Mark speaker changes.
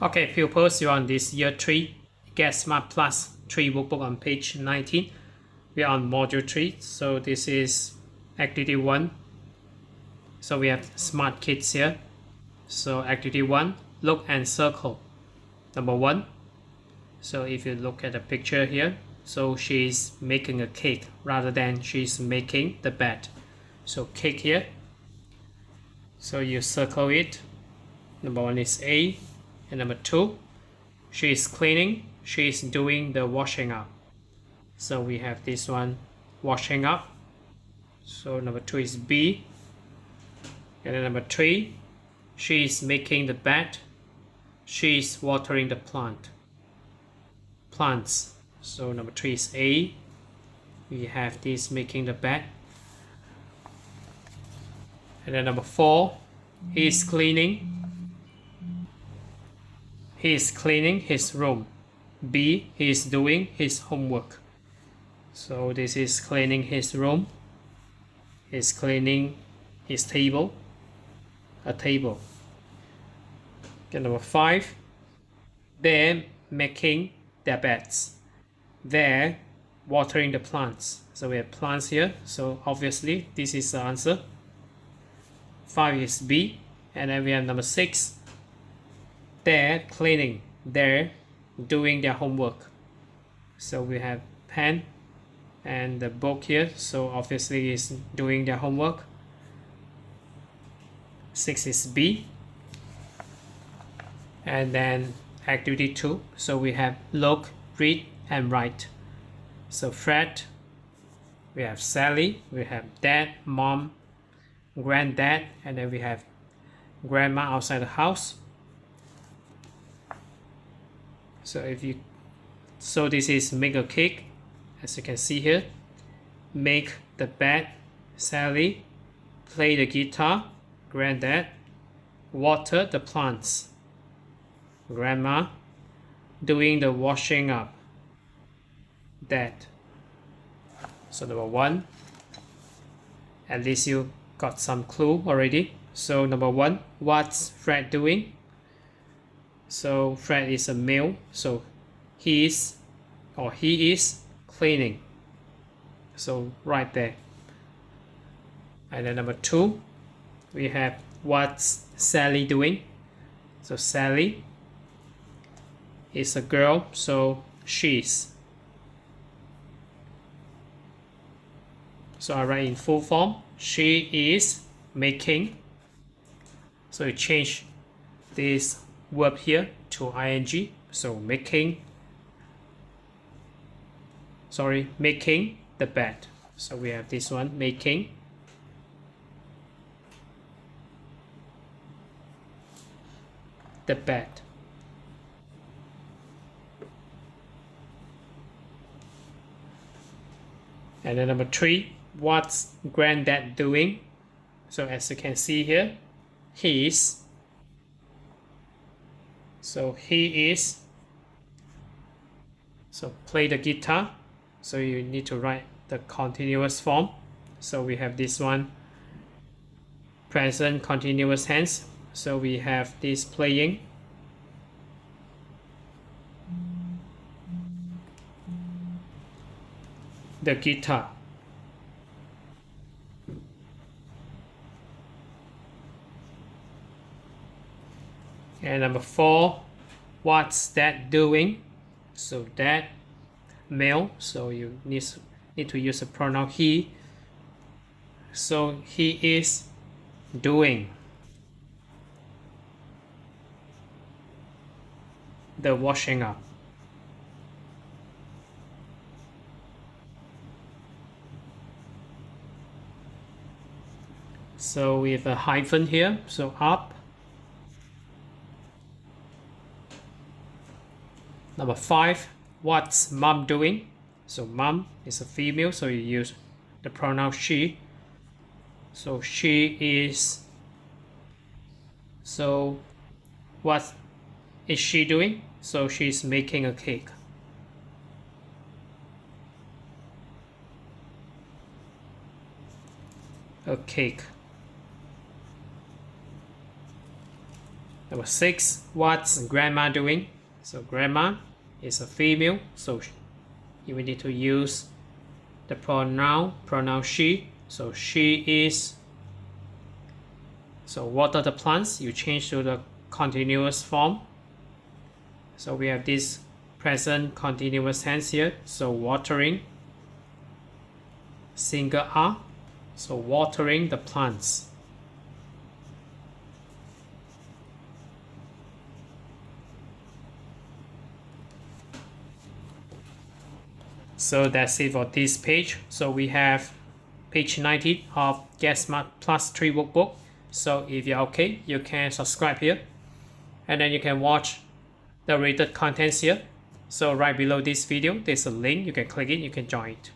Speaker 1: Okay, pupils, you're on this year 3 Get Smart Plus 3 workbook on page 19. We are on module 3, so this is activity 1. So we have smart kids here. So activity 1, look and circle. Number 1, so if you look at the picture here, so she's making a cake rather than she's making the bed. So cake here, so you circle it. Number 1 is A, and number 2, she is cleaning, she is doing the washing up. So we have this one, washing up. So number 2 is B. And then number 3, she is making the bed, she is watering the plants. So number 3 is A. We have this making the bed. And then number 4, he is cleaning his room. B, he is doing his homework. So this is cleaning his room. He's cleaning his table. A table. Okay, number 5, they're making their beds. They're watering the plants. So we have plants here. So obviously this is the answer. 5 is B. And then we have number 6. They're cleaning. They're doing their homework. So we have pen and the book here. So obviously is doing their homework. 6 is B. And then activity 2. So we have look, read, and write. So Fred, we have Sally, we have dad, mom, granddad, and then we have grandma outside the house. So this is make a cake, as you can see here. Make the bed, Sally. Play the guitar, granddad. Water the plants, grandma. Doing the washing up, dad. So number 1, at least you got some clue already. So number 1, what's Fred doing? So Fred is a male, so he is cleaning. So right there. And then number 2, we have what's Sally doing? So Sally is a girl, so she's. So I write in full form. She is making. So you change this verb here to ing. So making the bed. So we have this one, making the bed. And then number 3, what's granddad doing? So as you can see here, he is. So he is. So play the guitar. So you need to write the continuous form. So we have this one, present continuous tense. So we have this playing. The guitar. And number 4, what's that doing? So that, male, so you need to use the pronoun he. So he is doing the washing up. So we have a hyphen here, so up. Number 5, what's mom doing? So mom is a female, so you use the pronoun she. So she is. So what is she doing? So she's making a cake. A cake. Number 6, what's grandma doing? So grandma is a female, so you will need to use the pronoun she. So she is. So water the plants, you change to the continuous form. So we have this present continuous tense here. So watering, single R. So watering the plants. So that's it for this page. So we have page 19 of Get Smart Plus 3 workbook. So if you're okay, you can subscribe here. And then you can watch the rated contents here. So right below this video, there's a link. You can click it, you can join it.